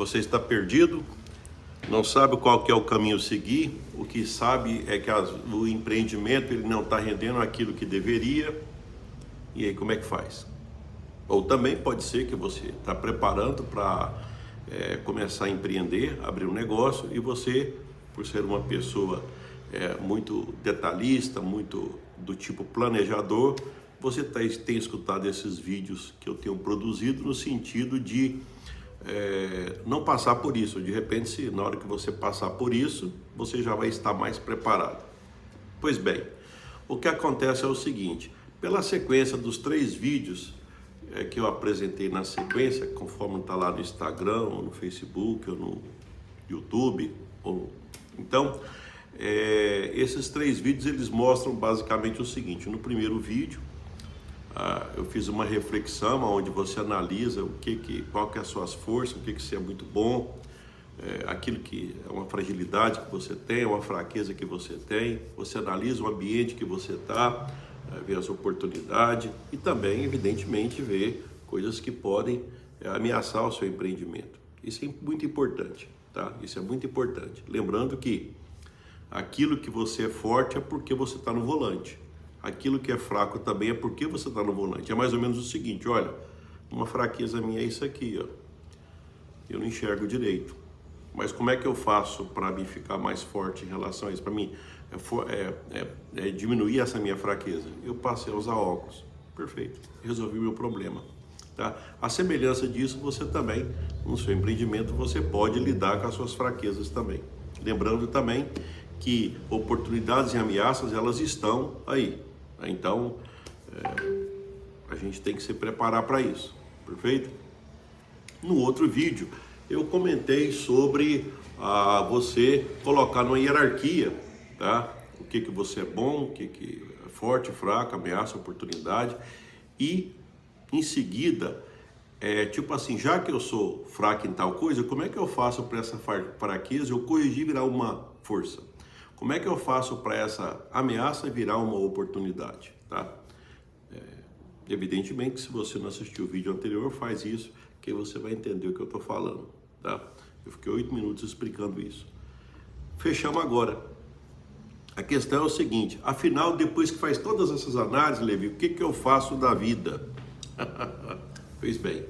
Você está perdido, não sabe qual que é o caminho a seguir, o que sabe é que o empreendimento ele não está rendendo aquilo que deveria, e aí como é que faz? Ou também pode ser que você está preparando para começar a empreender, abrir um negócio, e você, por ser uma pessoa muito detalhista, muito do tipo planejador, você tem escutado esses vídeos que eu tenho produzido no sentido de não passar por isso. De repente, se na hora que você passar por isso, você já vai estar mais preparado. Pois bem, o que acontece é o seguinte: pela sequência dos 3 vídeos que eu apresentei na sequência, conforme está lá no Instagram, ou no Facebook, ou no YouTube, então esses 3 vídeos eles mostram basicamente o seguinte. No primeiro vídeo eu fiz uma reflexão onde você analisa qual que é as suas forças, o que você é muito bom, aquilo que é uma fragilidade que você tem, uma fraqueza que você tem. Você analisa o ambiente que você está, vê as oportunidades e também, evidentemente, vê coisas que podem ameaçar o seu empreendimento. Isso é muito importante, tá? Isso é muito importante. Lembrando que aquilo que você é forte é porque você está no volante. Aquilo que é fraco também é porque você está no volante. É mais ou menos o seguinte: olha, uma fraqueza minha é isso aqui, ó. Eu não enxergo direito. Mas como é que eu faço para me ficar mais forte em relação a isso? Para mim diminuir essa minha fraqueza. Eu passei a usar óculos. Perfeito. Resolvi o meu problema. Tá? A semelhança disso, você também, no seu empreendimento, você pode lidar com as suas fraquezas também. Lembrando também que oportunidades e ameaças, elas estão aí. Então, a gente tem que se preparar para isso. Perfeito? No outro vídeo, eu comentei sobre você colocar numa hierarquia, tá? O que você é bom, o que é forte, fraco, ameaça, oportunidade. E, em seguida, tipo assim, já que eu sou fraco em tal coisa, como é que eu faço para essa fraqueza eu corrigir e virar uma força? Como é que eu faço para essa ameaça virar uma oportunidade, tá? Evidentemente, se você não assistiu o vídeo anterior, faz isso, que você vai entender o que eu estou falando, tá? Eu fiquei 8 minutos explicando isso. Fechamos agora. A questão é o seguinte: afinal, depois que faz todas essas análises, Levi, o que eu faço da vida? Pois bem,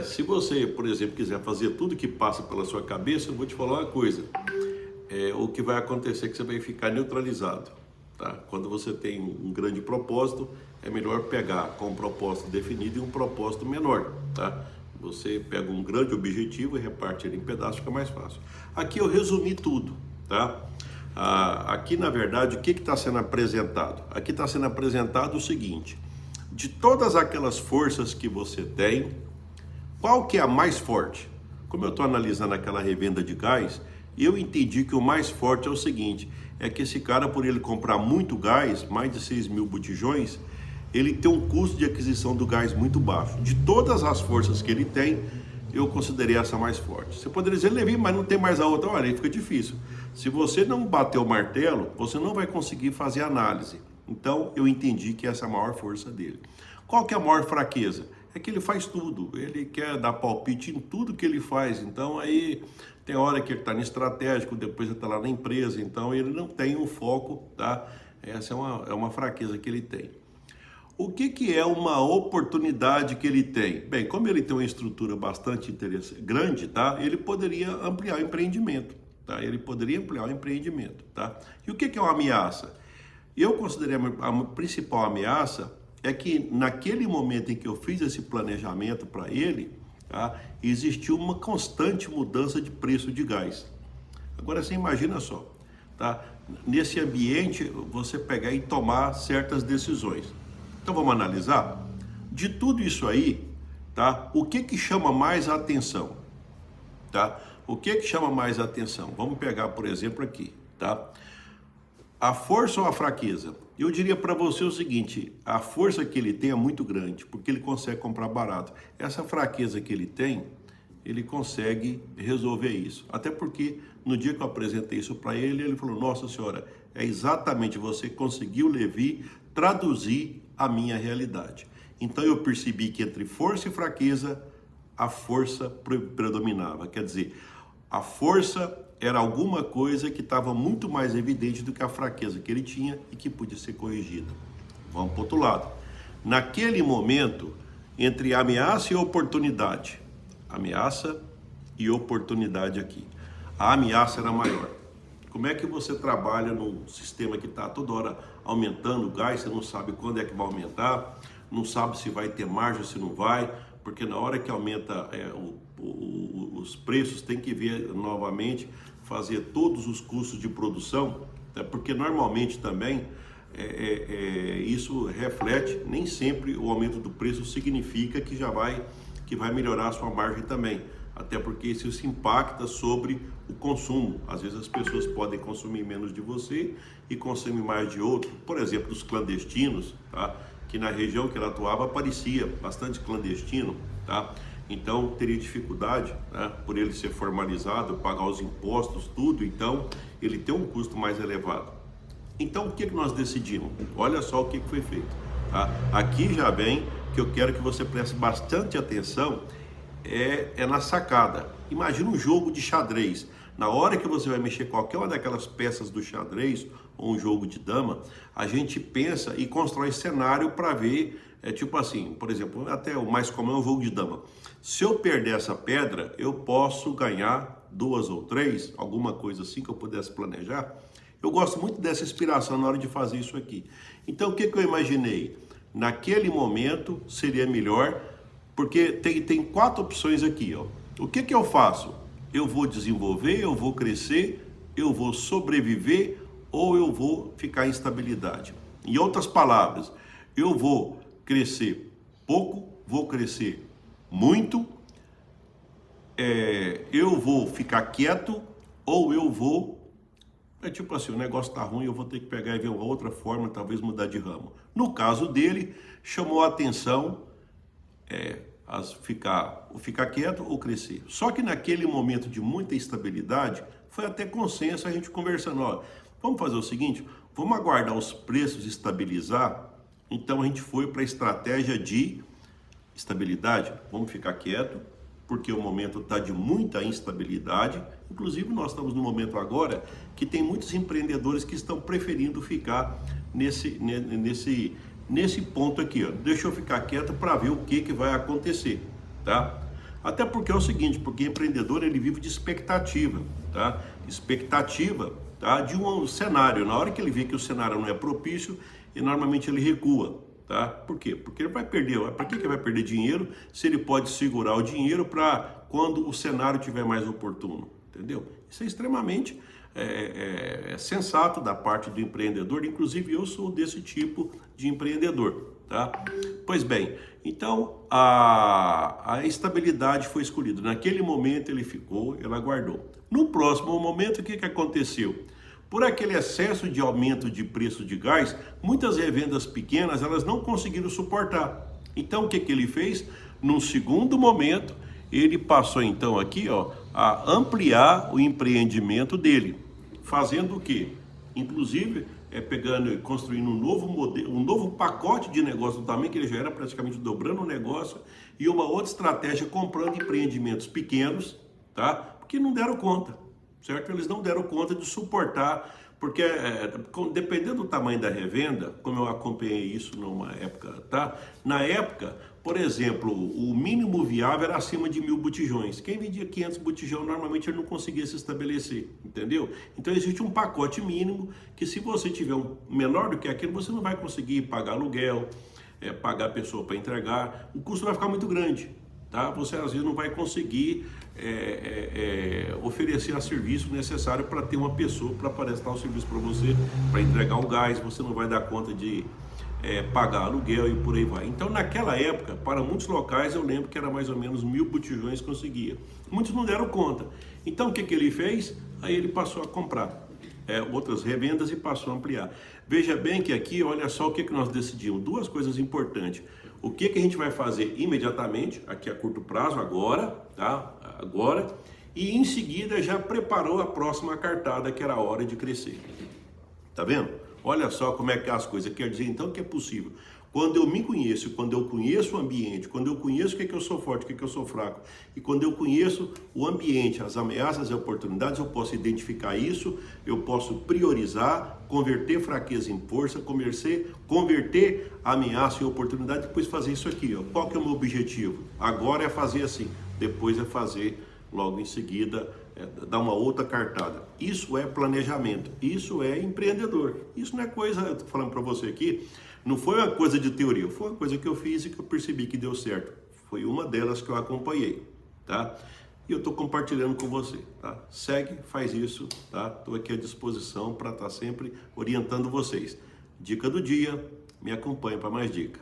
se você, por exemplo, quiser fazer tudo que passa pela sua cabeça, eu vou te falar uma coisa. O que vai acontecer é que você vai ficar neutralizado, tá? Quando você tem um grande propósito, é melhor pegar com um propósito definido e um propósito menor, tá? Você pega um grande objetivo e reparte ele em pedaços, fica mais fácil. Aqui eu resumi tudo, tá? Aqui, na verdade, o que está sendo apresentado? Aqui está sendo apresentado o seguinte: de todas aquelas forças que você tem, qual que é a mais forte? Como eu estou analisando aquela revenda de gás, eu entendi que o mais forte é o seguinte: é que esse cara, por ele comprar muito gás, mais de 6.000 botijões, ele tem um custo de aquisição do gás muito baixo. De todas as forças que ele tem, eu considerei essa mais forte. Você poderia dizer, Levi, mas não tem mais a outra. Olha, aí fica difícil. Se você não bater o martelo, você não vai conseguir fazer análise. Então, eu entendi que essa é a maior força dele. Qual que é a maior fraqueza? É que ele faz tudo. Ele quer dar palpite em tudo que ele faz. Então, aí tem hora que ele está no estratégico, depois ele está lá na empresa. Então, ele não tem um foco, tá? Essa é uma fraqueza que ele tem. O que é uma oportunidade que ele tem? Bem, como ele tem uma estrutura bastante grande, tá? Ele poderia ampliar o empreendimento, tá? Ele poderia ampliar o empreendimento, tá? E o que é uma ameaça? Eu considerei a principal ameaça é que naquele momento em que eu fiz esse planejamento para ele, tá? Existiu uma constante mudança de preço de gás. Agora você imagina só, tá? Nesse ambiente você pegar e tomar certas decisões. Então vamos analisar? De tudo isso aí, tá? O que chama mais a atenção? Tá? O que chama mais a atenção? Vamos pegar, por exemplo, aqui, tá? A força ou a fraqueza? Eu diria para você o seguinte: a força que ele tem é muito grande, porque ele consegue comprar barato. Essa fraqueza que ele tem, ele consegue resolver isso. Até porque no dia que eu apresentei isso para ele, ele falou: nossa senhora, é exatamente, você conseguiu, Levi, traduzir a minha realidade. Então eu percebi que entre força e fraqueza, a força predominava. Quer dizer, a força era alguma coisa que estava muito mais evidente do que a fraqueza que ele tinha e que podia ser corrigida. Vamos para o outro lado. Naquele momento, entre ameaça e oportunidade, ameaça e oportunidade aqui, a ameaça era maior. Como é que você trabalha num sistema que está toda hora aumentando o gás, você não sabe quando é que vai aumentar, não sabe se vai ter margem, se não vai, porque na hora que aumenta os preços, tem que ver novamente, fazer todos os custos de produção, porque normalmente também isso reflete, nem sempre o aumento do preço significa que vai melhorar a sua margem também. Até porque isso se impacta sobre o consumo. Às vezes as pessoas podem consumir menos de você e consumir mais de outro. Por exemplo, os clandestinos, tá? Que na região que ela atuava aparecia bastante clandestino, tá? Então teria dificuldade, né? Por ele ser formalizado, pagar os impostos, tudo. Então ele tem um custo mais elevado. Então o que nós decidimos? Olha só o que foi feito, tá? Aqui já vem que eu quero que você preste bastante atenção. É na sacada. Imagina um jogo de xadrez. Na hora que você vai mexer qualquer uma daquelas peças do xadrez ou um jogo de dama, a gente pensa e constrói cenário para ver, tipo assim, por exemplo, até o mais comum é o jogo de dama. Se eu perder essa pedra, eu posso ganhar 2 ou 3, alguma coisa assim que eu pudesse planejar. Eu gosto muito dessa inspiração na hora de fazer isso aqui. Então, o que eu imaginei? Naquele momento seria melhor. Porque tem 4 opções aqui, ó. O que eu faço? Eu vou desenvolver, eu vou crescer, eu vou sobreviver ou eu vou ficar em estabilidade. Em outras palavras, eu vou crescer pouco, vou crescer muito, eu vou ficar quieto ou eu vou... tipo assim, o negócio tá ruim, eu vou ter que pegar e ver uma outra forma, talvez mudar de ramo. No caso dele, chamou a atenção... ficar quieto ou crescer. Só que naquele momento de muita instabilidade, foi até consenso a gente conversando, ó, vamos fazer o seguinte, vamos aguardar os preços estabilizar. Então a gente foi para a estratégia de estabilidade, vamos ficar quieto, porque o momento está de muita instabilidade. Inclusive nós estamos no momento agora que tem muitos empreendedores que estão preferindo ficar nesse ponto aqui, ó. Deixa eu ficar quieto para ver o que vai acontecer, tá? Até porque é o seguinte, porque empreendedor ele vive de expectativa, tá? Expectativa, tá? De um cenário. Na hora que ele vê que o cenário não é propício, e normalmente ele recua, tá? Por quê? Porque ele vai perder. Para que ele vai perder dinheiro se ele pode segurar o dinheiro para quando o cenário tiver mais oportuno, entendeu? Isso é extremamente sensato da parte do empreendedor, inclusive eu sou desse tipo de empreendedor, tá? Pois bem, então a estabilidade foi escolhida. Naquele momento ele aguardou. No próximo momento, o que aconteceu? Por aquele excesso de aumento de preço de gás, muitas revendas pequenas elas não conseguiram suportar. Então o que ele fez? Num segundo momento, ele passou então aqui, ó, a ampliar o empreendimento dele. Fazendo o quê? Inclusive, pegando e construindo um novo modelo, um novo pacote de negócio também, que ele já era praticamente dobrando o negócio, e uma outra estratégia comprando empreendimentos pequenos, tá? Porque não deram conta, certo? Eles não deram conta de suportar, porque dependendo do tamanho da revenda, como eu acompanhei isso numa época, tá? Na época, por exemplo, o mínimo viável era acima de 1.000 botijões. Quem vendia 500 botijões, normalmente ele não conseguia se estabelecer, entendeu? Então existe um pacote mínimo que se você tiver um menor do que aquele, você não vai conseguir pagar aluguel, pagar a pessoa para entregar, o custo vai ficar muito grande, tá? Você às vezes não vai conseguir oferecer o serviço necessário para ter uma pessoa para prestar o serviço para você, para entregar o gás, você não vai dar conta de pagar aluguel e por aí vai. Então naquela época, para muitos locais eu lembro que era mais ou menos 1.000 botijões que conseguia. Muitos não deram conta. Então o que ele fez? Aí ele passou a comprar outras revendas e passou a ampliar. Veja bem que aqui, olha só o que nós decidimos. 2 coisas importantes. O que a gente vai fazer imediatamente, aqui a curto prazo, agora, tá? Agora, e em seguida já preparou a próxima cartada, que era a hora de crescer. Tá vendo? Olha só como é que é as coisas. Quer dizer então que é possível. Quando eu me conheço, quando eu conheço o ambiente, quando eu conheço o que eu sou forte, o que eu sou fraco, e quando eu conheço o ambiente, as ameaças e oportunidades, eu posso identificar isso, eu posso priorizar, converter fraqueza em força, converter ameaça em oportunidade, depois fazer isso aqui. Ó. Qual que é o meu objetivo? Agora é fazer assim, depois é fazer logo em seguida, dar uma outra cartada. Isso é planejamento, isso é empreendedor. Isso não é coisa, eu tô falando para você aqui, não foi uma coisa de teoria, foi uma coisa que eu fiz e que eu percebi que deu certo. Foi uma delas que eu acompanhei, tá? E eu estou compartilhando com você, tá? Segue, faz isso, tá? Estou aqui à disposição para estar sempre orientando vocês. Dica do dia, me acompanhe para mais dica.